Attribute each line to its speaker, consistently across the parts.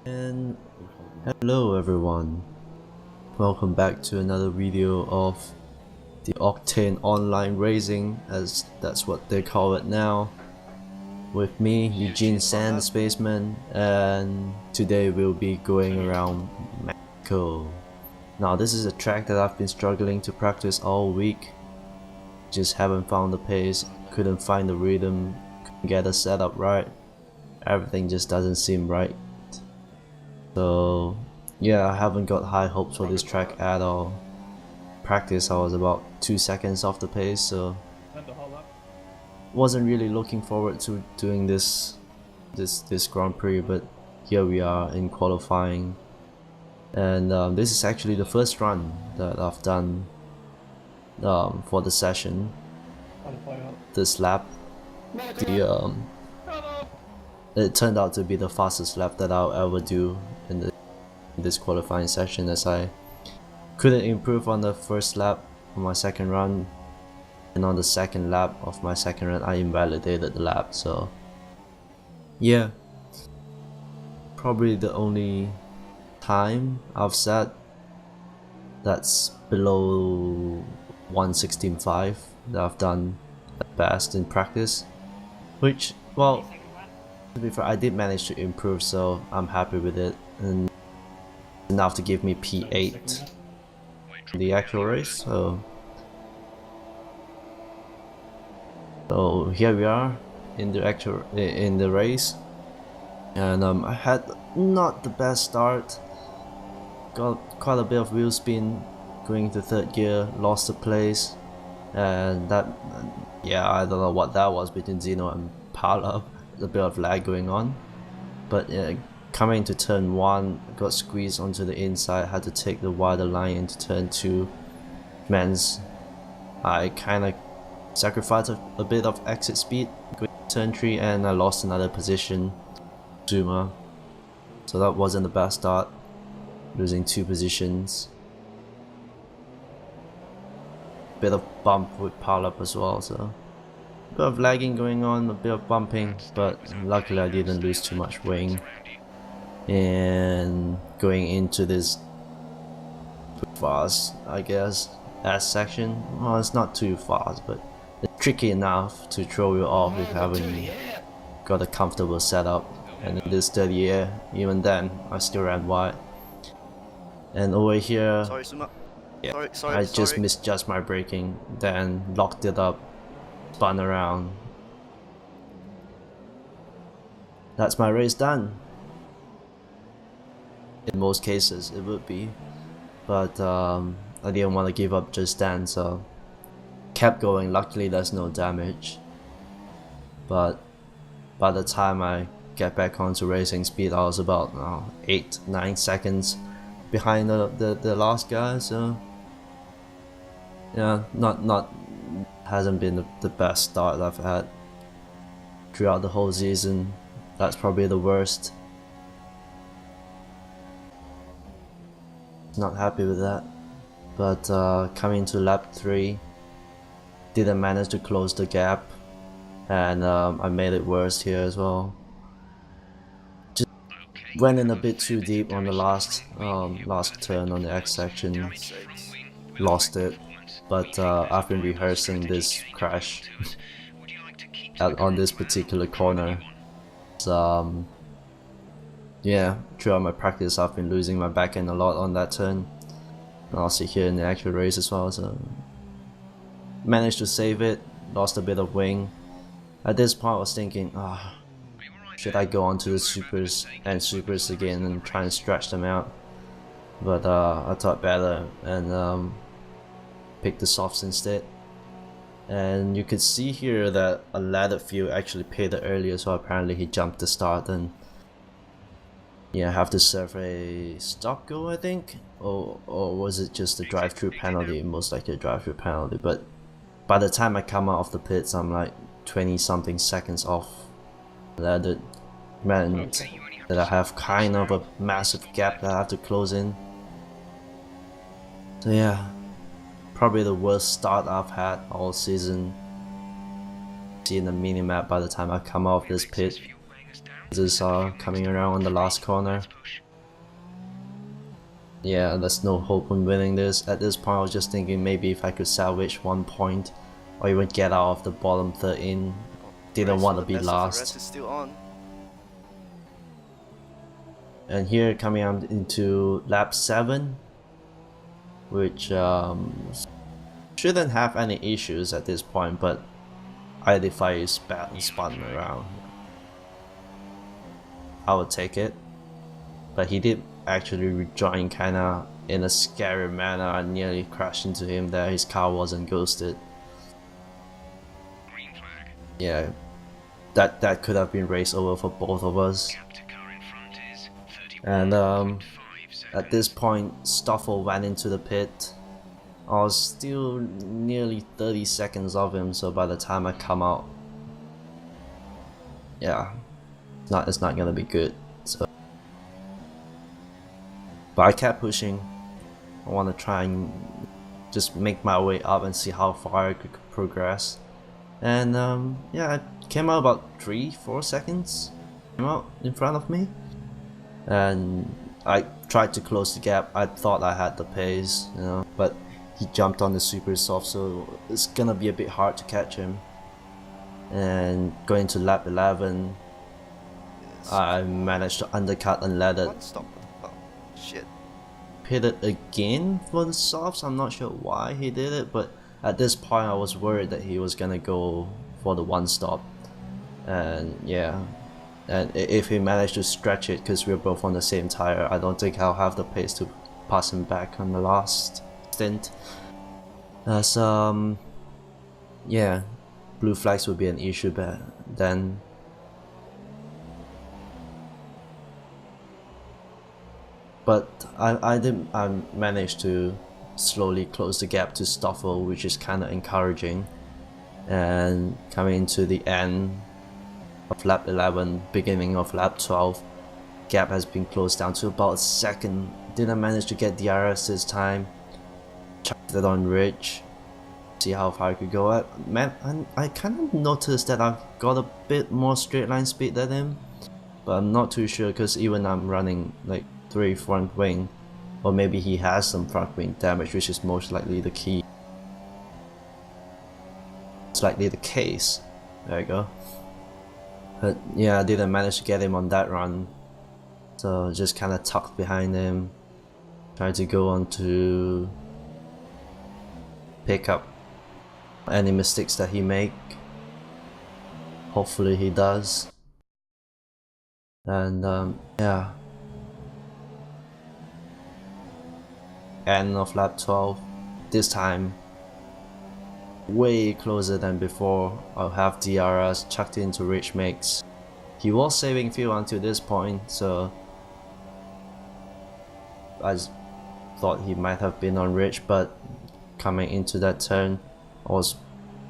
Speaker 1: And hello everyone, welcome back to another video of the Octane Online Racing, as that's what they call it now, with me, Eugene Sand, the Spaceman, and today we'll be going around Mexico. Now this is a track that I've been struggling to practice all week, just haven't found the pace, couldn't find the rhythm, couldn't get the setup right, everything just doesn't seem right. So yeah, I haven't got high hopes for this track at all. Practice I was about 2 seconds off the pace, so wasn't really looking forward to doing this Grand Prix, but here we are in qualifying, and this is actually the first run that I've done for the session. This lap, it turned out to be the fastest lap that I'll ever do in this qualifying session, as I couldn't improve on the first lap on my second run, and on the second lap of my second run I invalidated the lap. So yeah, probably the only time I've set that's below 1:16.5 that I've done at best in practice, which, well, to be fair, I did manage to improve, so I'm happy with it, and enough to give me P8 in the actual race. So here we are in the race, and I had not the best start, got quite a bit of wheel spin going into third gear, lost the place, and that, yeah, I don't know what that was between Zeno and Pala. A bit of lag going on, but coming into turn 1, got squeezed onto the inside, had to take the wider line into turn 2. Means I kind of sacrificed a bit of exit speed going to turn 3, and I lost another position, Zuma. So that wasn't the best start, losing 2 positions. Bit of bump with pile up as well, so a bit of lagging going on, a bit of bumping, but luckily I didn't lose too much wing. And going into this fast, I guess, S section, well, it's not too fast, but it's tricky enough to throw you off if having got a comfortable setup. And in this third year, even then, I still ran wide. And over here, yeah, I just misjudged my braking, then locked it up, spun around. That's my race done. In most cases it would be, but I didn't want to give up just then, so kept going. Luckily there's no damage, but by the time I get back onto racing speed, I was about 8-9 seconds behind the last guy. So yeah, hasn't been the best start I've had throughout the whole season. That's probably the worst. Not happy with that. But coming to lap 3, didn't manage to close the gap, and I made it worse here as well. Just went in a bit too deep on the last turn on the X section, lost it. But I've been rehearsing this crash on this particular corner. So, yeah, throughout my practice I've been losing my back end a lot on that turn, and also here in the actual race as well. So managed to save it, lost a bit of wing. At this point I was thinking, should I go on to the supers again and try and stretch them out? But I thought better and pick the softs instead. And you could see here that a ladder field actually paid it earlier, so apparently he jumped the start, and yeah, have to serve a stop go, I think, or was it just a drive-through penalty? Most likely a drive-through penalty. But by the time I come out of the pits, I'm like 20 something seconds off. That meant that I have kind of a massive gap that I have to close in. So yeah, probably the worst start I've had all season. See in the minimap by the time I come off this pit. This coming around on the last corner. Yeah, there's no hope on winning this. At this point I was just thinking maybe if I could salvage 1 point or even get out of the bottom 13. Didn't want to be last. And here coming on into lap 7, which shouldn't have any issues at this point, but identify spun around. I would take it, but he did actually rejoin kinda in a scary manner. I nearly crashed into him there. His car wasn't ghosted.
Speaker 2: Green flag.
Speaker 1: Yeah, that could have been race over for both of us. And at this point Stoffel went into the pit. I was still nearly 30 seconds of him, so by the time I come out, yeah, it's not gonna be good. So, but I kept pushing. I want to try and just make my way up and see how far I could progress. And yeah, I came out about 3-4 seconds. Came out in front of me, and I tried to close the gap. I thought I had the pace, you know, but he jumped on the super soft, so it's gonna be a bit hard to catch him. And going to lap 11, I managed to undercut and let it hit it again for the softs. I'm not sure why he did it, but at this point I was worried that he was gonna go for the one stop. And yeah, and if he managed to stretch it, because we're both on the same tire, I don't think I'll have the pace to pass him back on the last stint. As yeah, blue flags would be an issue then. But I managed to slowly close the gap to Stoffel, which is kind of encouraging. And coming into the end of lap 11, beginning of lap 12, gap has been closed down to about a second. Didn't manage to get DRS this time. Chucked it on Rich, see how far I could go at. Man, I kind of noticed that I've got a bit more straight line speed than him, but I'm not too sure, because even I'm running like 3 front wing, or maybe he has some front wing damage, which is most likely the key. It's likely the case. There you go. But yeah, I didn't manage to get him on that run, so just kind of tucked behind him, tried to go on to pick up any mistakes that he make. Hopefully he does. And yeah, end of lap 12. This time way closer than before. I'll have DRS chucked into Rich Mix. He was saving fuel until this point, so I thought he might have been on Rich, but coming into that turn I was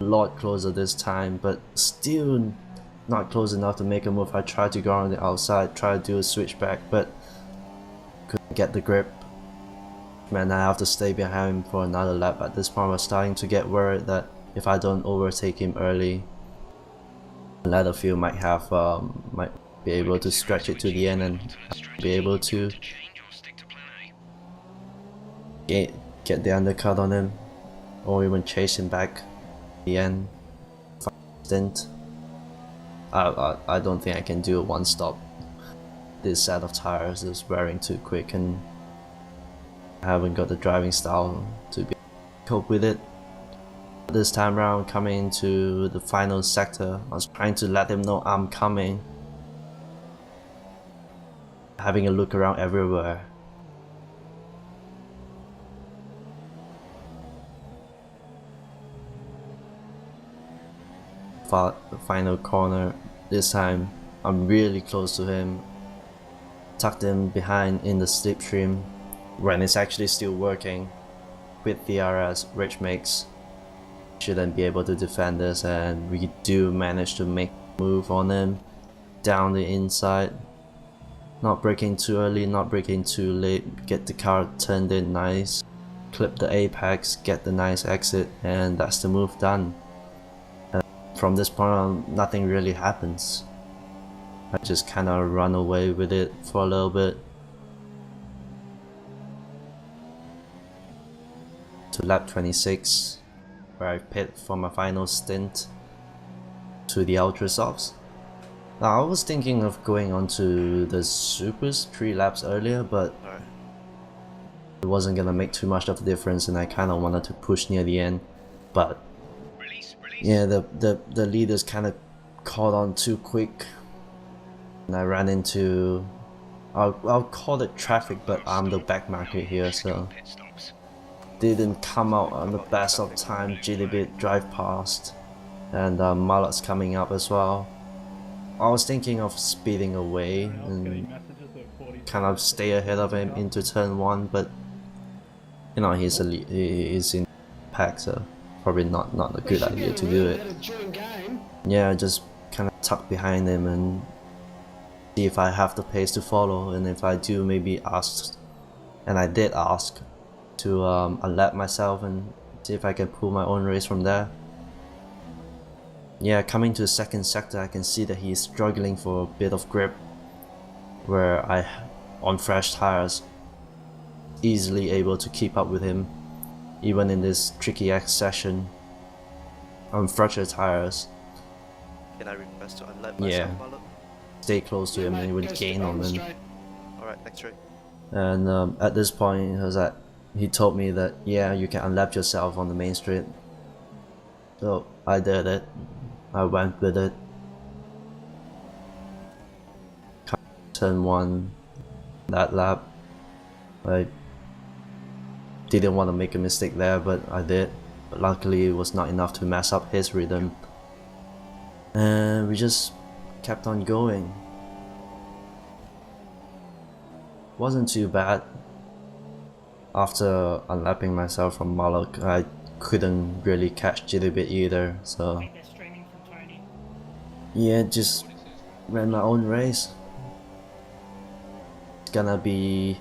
Speaker 1: a lot closer this time, but still not close enough to make a move. I tried to go on the outside, try to do a switchback, but couldn't get the grip. Man, I have to stay behind him for another lap. At this point I was starting to get worried that if I don't overtake him early, Leatherfield might be able to stretch it to the end and be able to get the undercut on him, or even chase him back at the end. Stint. I don't think I can do a one stop. This set of tires is wearing too quick, and I haven't got the driving style to cope with it. This time around, coming into the final sector, I was trying to let him know I'm coming, having a look around everywhere. Final corner, this time I'm really close to him, tucked him behind in the slipstream when it's actually still working. With DRS, Rich Mix shouldn't be able to defend this, and we do manage to make a move on him down the inside. Not braking too early, not braking too late, get the car turned in nice, clip the apex, get the nice exit, and that's the move done. From this point on, nothing really happens. I just kind of run away with it for a little bit. To lap 26, where I pit for my final stint to the Ultra Softs. Now I was thinking of going on to the Supers 3 laps earlier, but it wasn't gonna make too much of a difference, and I kind of wanted to push near the end. But yeah, the leaders kind of caught on too quick, and I ran into, I'll call it traffic, but I'm the back market here, so didn't come out on the best of time. Jillibit drive past, and Malak's coming up as well. I was thinking of speeding away and kind of stay ahead of him into turn 1, but you know, he's in pack, so probably not a good idea to do it. Yeah, just kind of tuck behind him and see if I have the pace to follow, and if I do, maybe ask, and I did ask, to unlap myself and see if I can pull my own race from there. Yeah, coming to the second sector, I can see that he's struggling for a bit of grip, where I, on fresh tires, easily able to keep up with him, even in this tricky X session on fresher tires.
Speaker 2: Can I request to unlap myself, Malak?
Speaker 1: Stay close to him and he would gain on him.
Speaker 2: Alright, next straight.
Speaker 1: And at this point, he told me that yeah, you can unlap yourself on the main straight. So I did it. I went with it. Turn 1, that lap. I didn't want to make a mistake there, but I did. But luckily it was not enough to mess up his rhythm. And we just kept on going. Wasn't too bad. After unlapping myself from Malak, I couldn't really catch Jillibit either, so yeah, just ran my own race. It's gonna be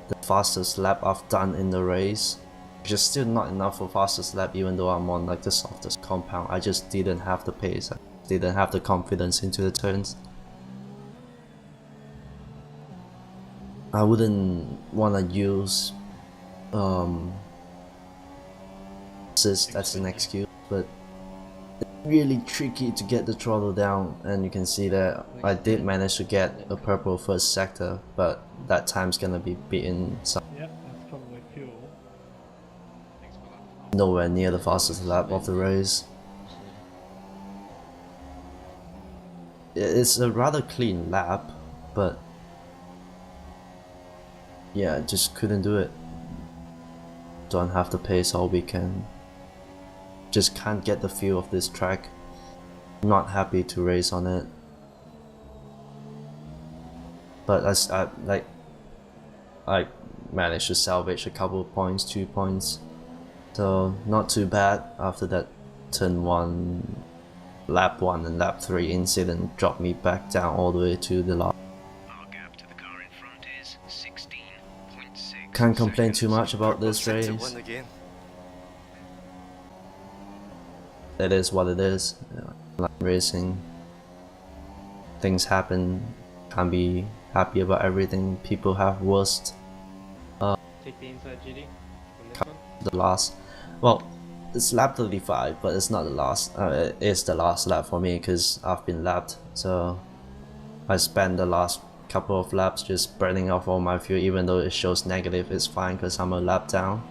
Speaker 1: the fastest lap I've done in the race, which is still not enough for fastest lap, even though I'm on like the softest compound. I just didn't have the pace, I didn't have the confidence into the turns. I wouldn't wanna use assist as an excuse, but it's really tricky to get the throttle down, and you can see that I did manage to get a purple first sector, but that time's gonna be beaten nowhere near the fastest lap of the race. It's a rather clean lap, but yeah, I just couldn't do it. Don't have the pace all weekend. Just can't get the feel of this track. Not happy to race on it. But I managed to salvage a couple of points, 2 points. So not too bad. After that turn 1, lap 1 and lap 3 incident dropped me back down all the way to the last. Can't complain too much about this race. It is what it is. Like racing, things happen. Can't be happy about everything. People have worst.
Speaker 3: Take the inside GD.
Speaker 1: The last, well, it's lap 35, but it's not the last. It is the last lap for me because I've been lapped. So I spent the last couple of laps just burning off all my fuel, even though it shows negative. It's fine because I'm a lap down.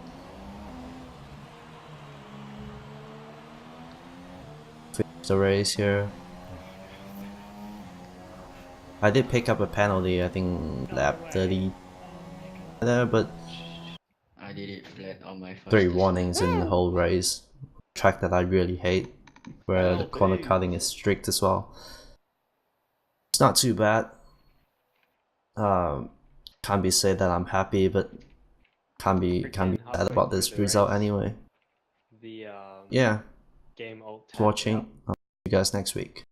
Speaker 1: Finish the race here. I did pick up a penalty, I think lap 30 there, but
Speaker 4: I did it flat on my first
Speaker 1: 3 warnings in the whole race. Track that I really hate, where the corner cutting is strict as well. It's not too bad. Can't be said that I'm happy, but can't be sad about this result anyway. Yeah,
Speaker 3: game
Speaker 1: watching. I'll see you guys next week.